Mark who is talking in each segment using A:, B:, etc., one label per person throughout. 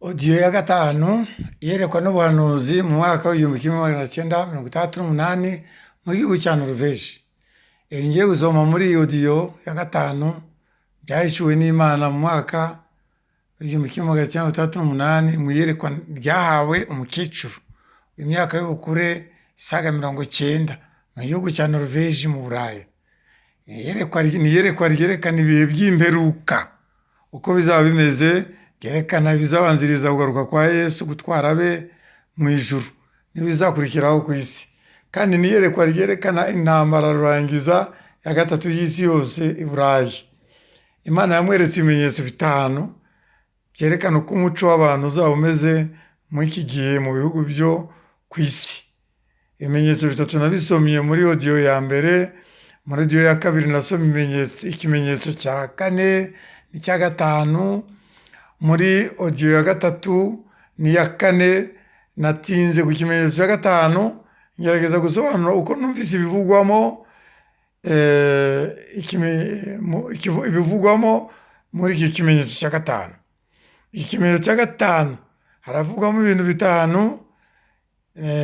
A: Odiyo ya gatanu iyerekwa n'ubuhanuzi mu mwaka w'igihumbi kimwe magana cyenda mirongo itandatu n'umunani mu gihugu cya Noruveje. Ibi ngiye gusoma muri iyi odiyo ya gatanu byahishuwe n'Imana mu mwaka w'igihumbi kimwe magana cyenda mirongo itandatu n'umunani mu iyerekwa ryahawe umukecuru w'imyaka y'ubukure isaga 90 mu gihugu cya Noruveje mu Burayi. Ni iyerekwa ryerekana ibihe by'imperuka uko bizaba bimeze, byerekana ibizabanziriza kugaruka kwa Yesu gutwara abe mu ijuru n'ibizakurikiraho ku isi. Kandi ni iyerekwa ryerekana intambara rurangiza ya gatatu y'isi yose i Burayi. Imana yamweretse ibimenyetso bitanu byerekana uko umuco w'abantu uzaba umeze muri iki gihe mu bihugu byo ku isi. Ibimenyetso bitatu nabisomye muri odiyo ya mbere. Muri odiyo ya kabiri nasomye ikimenyetso cya kane n'icya gatanu. Muri odiyo ya gatatu n'iya kane natinze ku kimenyetso cya gatanu, ngerageza gusobanura uko numvise ibivugwamo muri iki kimenyetso cya gatanu. Ikimenyetso cya gatanu haravugwamo ibintu bitanu,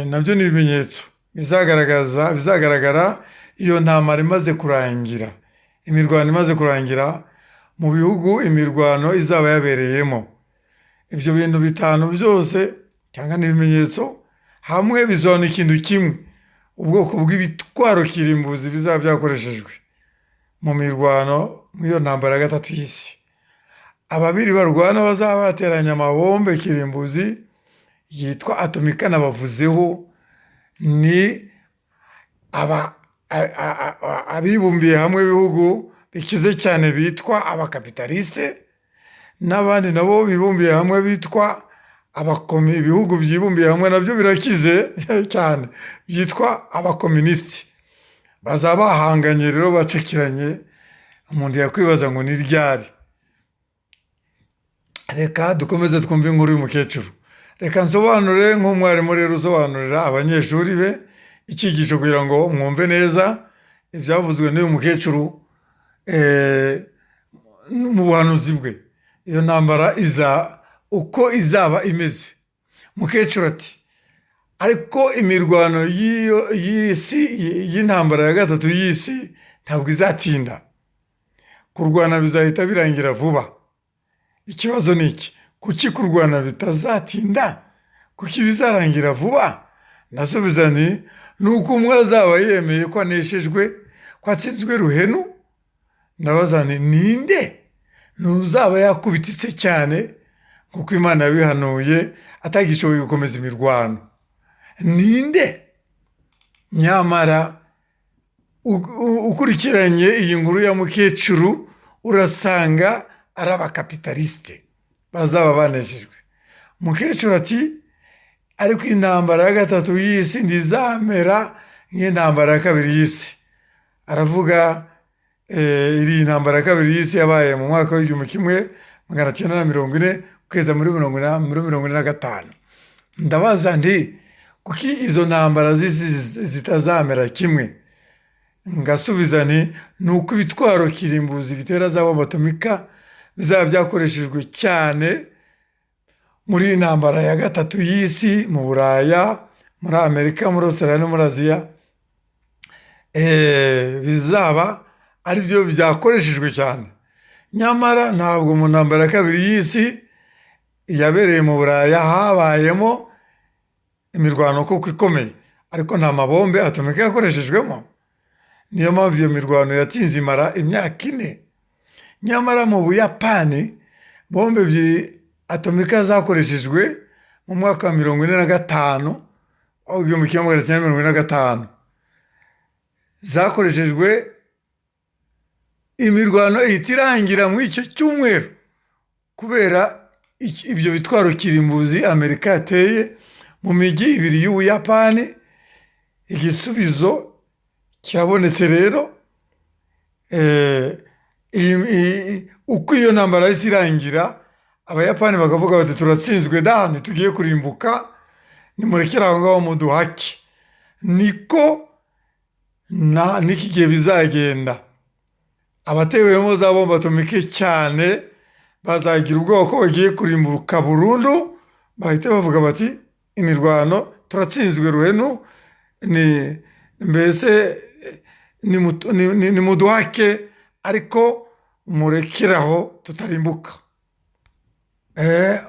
A: nabyo ni ibimenyetso bizagaragara iyo ntambara imaze kurangira, imirwano imaze kurangira mu bihugu imirwano izaba yabereyemo. Ibyo bintu bitanu byose cyangwa n'ibimenyetso hamwe bisobanura ikintu kimwe: ubwoko bw'ibitwaro kirimbuzi bizaba byakoreshejwe mu mirwano muri iyo ntambara ya gatatu y'isi. Ababiri barwana bazaba bateranya amabombe kirimbuzi yitwa atomika nabavuzeho, ni abibumbiye hamwe ibihugu bikize cyane bitwa abakapitaliste, n'abandi nabo bibumbiye hamwe bitwa ibihugu byibumbiye hamwe nabyo birakize cyane byitwa abakomunisiti. Bazaba bahanganye rero bacakiranye, umuntu yakwibaza ngo ni ryari. Reka dukomeze twumve inkuru y'umukecuru. Reka nsobanure nk'umwarimu rero usobanurira abanyeshuri be icyigisho kugira ngo mwumve neza ibyavuzwe n'uyu mukecuru mu buhanuzi bwe. Iyo ntambara uko izaba imeze. Mukecuru ati: ariko imirwano y'isi y'intambara ya gatatu y'isi ntabwo izatinda. Kurwana bizahita birangira vuba. Ikibazo ni iki? Kuki kurwana bitazatinda? Kuki bizarangira vuba? Nasubiza nti nuko umwe azaba yemeye ko aneshejwe, ko atsinzwe ruhenu. Ndabaza nti ninde ntuzaba yakubititse cyane kuko Imana yabihanuye atagishoboye gukomeza imirwano? Ninde? Nyamara ukurikiranye iyi nkuru ya mukecuru urasanga ari abakapitaliste bazaba baneshejwe. Mukecuru ati: ariko intambara ya gatatu y'isi ndizamera nk'intambara ya kabiri y'isi. Aravuga iri ntambara ya kabiri y'isi yabaye mu mwaka w'igihumbi kimwe magana cyenda na 40 kugeza muri 1945. Ndabaza nti kuki izo ntambara z'isi zitazamera kimwe? Ngasubiza nti nuko ibitwaro kirimbuzi bitera za bomba atomika bizaba byakoreshejwe cyane muri iyi ntambara ya gatatu y'isi mu Buraya, muri Amerika, muri Australia no muri Aziya. Bizaba ari byo byakoreshejwe cyane. Nyamara ntabwo mu ntambara ya kabiri y'isi yabereye mu Buraya habayemo imirwano koko ikomeye, ariko nta mabombe atomika yakoreshejwemo. Niyo mpamvu iyo mirwano yatinze imara imyaka 4. Nyamara mu Buyapani bombe atomika zakoreshejwe mu mwaka wa 1945, aho igihumbi kimwe magana cyenda 1945 zakoreshejwe. Imirwano ihita irangira muri icyo cyumweru kubera ibyo bitwaro kirimbuzi Amerika yateye mu mijyi ibiri y'Ubuyapani. Igisubizo kirabonetse rero. Uko iyo ntambara yahise irangira, Abayapani bakavuga bati turatsinzwe dahandi tugiye kurimbuka, nimurekere aho ngaho muduhake. Niko n'iki gihe bizagenda. Abatewemo za bomba atomike cyane bazagira ubwoko bagiye kurimbuka burundu, bahita bavuga bati imirwano turatsinzwe ruhenu, mbese nimuduhake ariko murekeraho tutarimbuka.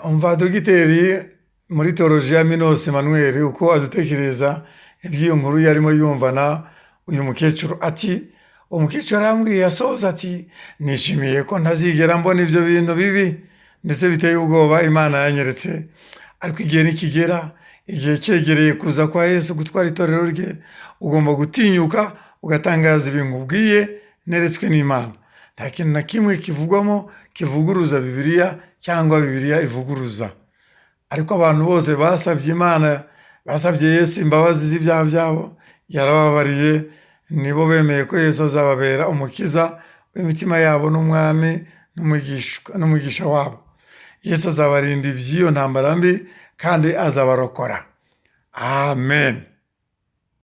A: Umva dogiteri muri teolojiya Minos Emmanuel uko adutekereza iby'iyo nkuru yarimo yumvana uyu mukecuru, ati umukecuru arambwiye asoza ati nishimiye ko ntazigera mbona ibyo bintu bibi ndetse biteye ubwoba Imana yanyeretse, ariko igihe nikigera, igihe cyegereye kuza kwa Yesu gutwara itorero rye, ugomba gutinyuka ugatangaza ibintu ubwiye neretswe n'Imana. Nta kintu na kimwe kivugwamo kivuguruza Bibiliya cyangwa Bibiliya ivuguruza. Ariko abantu bose basabye Imana, basabye Yesu imbabazi z'ibyaha byabo, yarababariye, nibo bemeye ko Yesu azababera umukiza w'imitima yabo n'umwami n'umugisha wabo. Yesu azabarinda iby'iyo ntambara mbi kandi azabarokora. Amen.